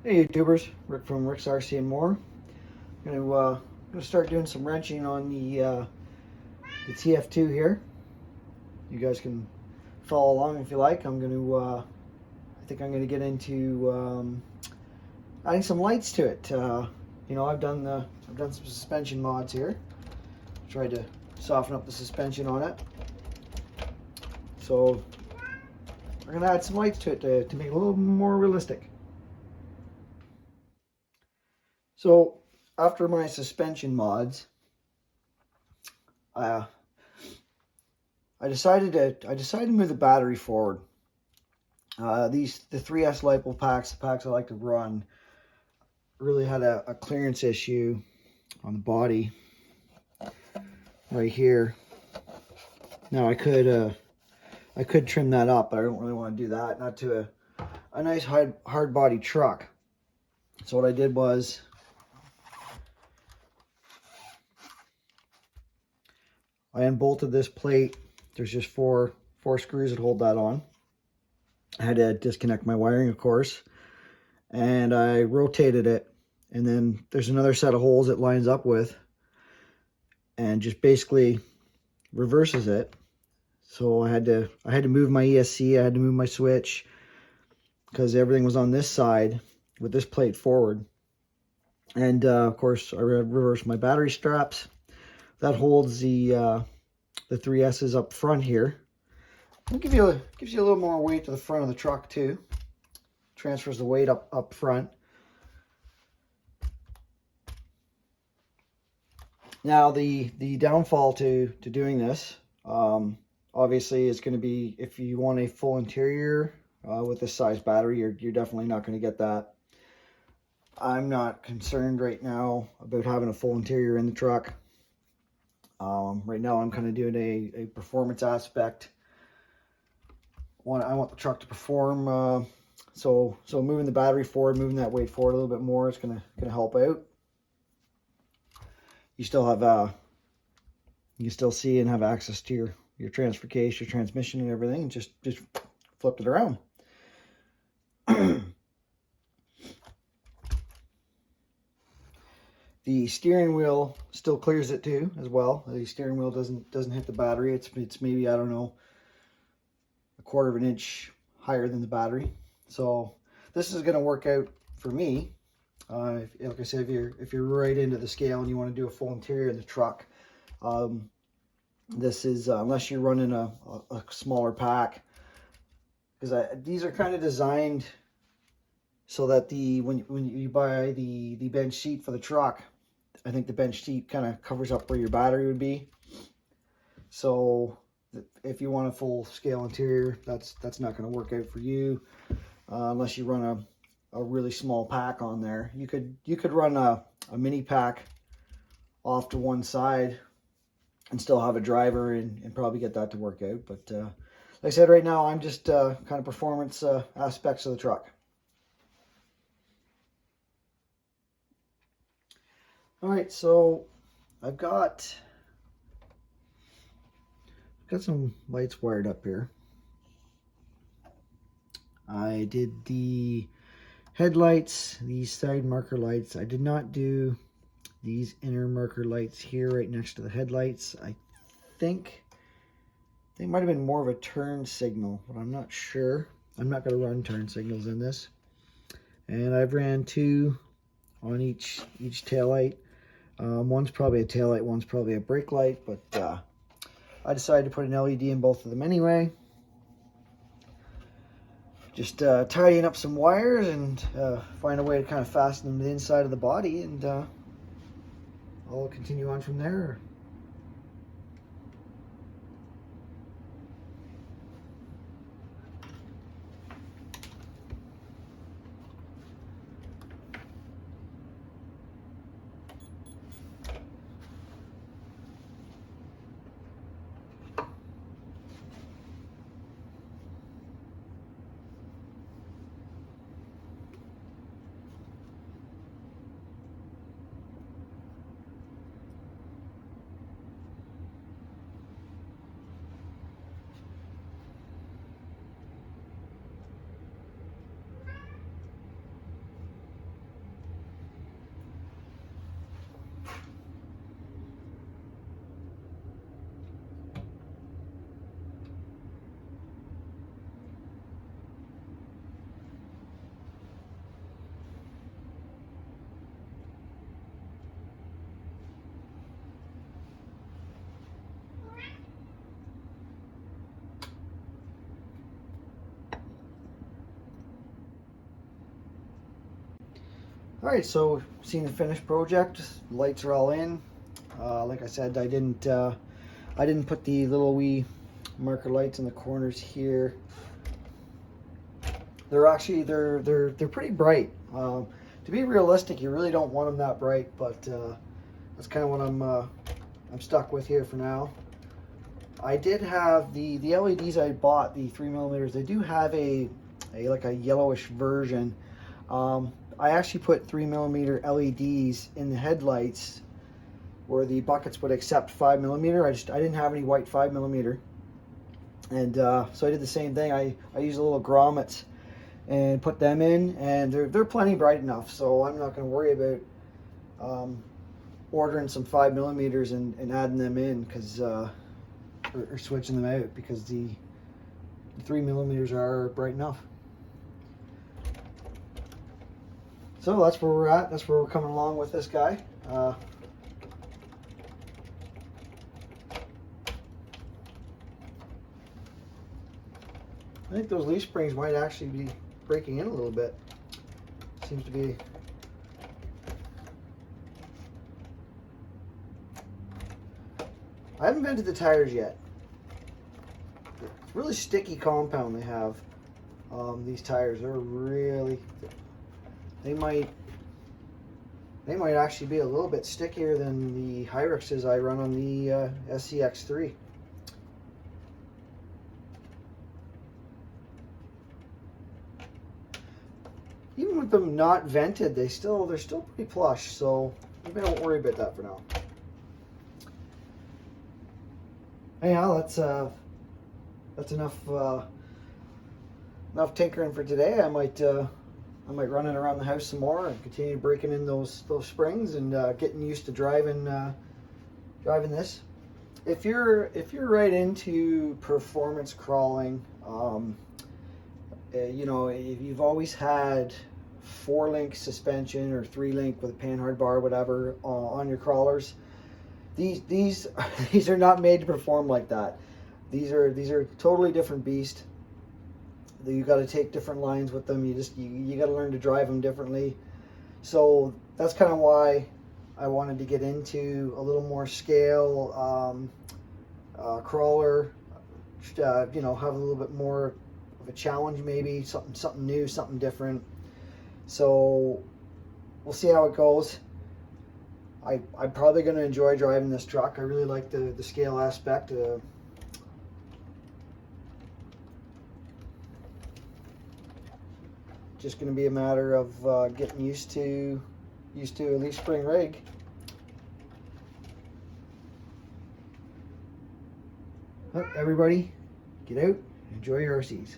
Hey YouTubers, Rick from Rick's RC and More. I'm gonna start doing some wrenching on the TF2 here. You guys can follow along if you like. I think I'm gonna get into adding some lights to it. I've done some suspension mods here. Tried to soften up the suspension on it. So we're gonna add some lights to it to make it a little more realistic. So after my suspension mods, uh, I decided to move the battery forward. The 3S LiPo packs, the packs I like to run, really had a clearance issue on the body right here. Now I could trim that up, but I don't really want to do that. Not to a nice hard body truck. So what I did was I unbolted this plate. There's just four screws that hold that on. I had to disconnect my wiring, of course, and I rotated it, and then there's another set of holes it lines up with, and just basically reverses it. So I had to move my ESC, I had to move my switch, because everything was on this side with this plate forward. And of course I reversed my battery straps. That holds the 3S's up front here. It gives you a little more weight to the front of the truck too. Transfers the weight up front. Now the downfall to doing this, obviously, is going to be if you want a full interior with this size battery, you're definitely not going to get that. I'm not concerned right now about having a full interior in the truck. Right now I'm kind of doing a performance aspect. I want the truck to perform, so moving the battery forward, moving that weight forward a little bit more, it's gonna help out. You still have you can still see and have access to your transfer case, your transmission, and everything. Just flip it around. The steering wheel still clears it too, as well. The steering wheel doesn't hit the battery. It's maybe, I don't know, a quarter of an inch higher than the battery. So this is going to work out for me. Like I said, if you're right into the scale and you want to do a full interior in the truck, this is unless you're running a smaller pack, because these are kind of designed so that when you buy the bench seat for the truck, I think the bench seat kind of covers up where your battery would be. So if you want a full scale interior, that's not going to work out for you unless you run a really small pack on there. You could run a mini pack off to one side and still have a driver and probably get that to work out. But like I said, right now I'm just kind of performance aspects of the truck. All right, so I've got some lights wired up here. I did the headlights, these side marker lights. I did not do these inner marker lights here right next to the headlights. I think they might have been more of a turn signal, but I'm not sure. I'm not going to run turn signals in this. And I've ran two on each tail light. One's probably a tail light, one's probably a brake light, but I decided to put an LED in both of them anyway. Just tidying up some wires and find a way to kind of fasten them to the inside of the body, and I'll continue on from there. All right, so seeing the finished project, lights are all in. Like I said, I didn't put the little wee marker lights in the corners here. They're actually they're pretty bright. To be realistic, you really don't want them that bright, but that's kind of what I'm stuck with here for now. I did have the LEDs I bought, the 3mm. They do have a like a yellowish version. I actually put 3mm LEDs in the headlights where the buckets would accept 5mm. I didn't have any white 5mm, and so I did the same thing. I used a little grommets and put them in, and they're plenty bright enough, so I'm not going to worry about ordering some 5mm and adding them in, because or switching them out, because the 3mm are bright enough. So that's where we're at. That's where we're coming along with this guy. I think those leaf springs might actually be breaking in a little bit. Seems to be. I haven't vented the tires yet. It's really sticky compound they have. These tires are really. They might actually be a little bit stickier than the Hyrexes I run on the SCX3. Even with them not vented, they're still pretty plush, so maybe I won't worry about that for now. Anyhow, that's enough tinkering for today. I might run it around the house some more and continue breaking in those springs and getting used to driving this. If you're right into performance crawling, you know, if you've always had 4-link suspension or 3-link with a panhard bar, whatever, on your crawlers, these are not made to perform like that. These are totally different beast. You got to take different lines with them. You got to learn to drive them differently. So that's kind of why I wanted to get into a little more scale crawler. You know, have a little bit more of a challenge, maybe something new, something different. So we'll see how it goes. I'm probably going to enjoy driving this truck. I really like the scale aspect. Just going to be a matter of getting used to a leaf spring rig. Everybody, get out, enjoy your RCs.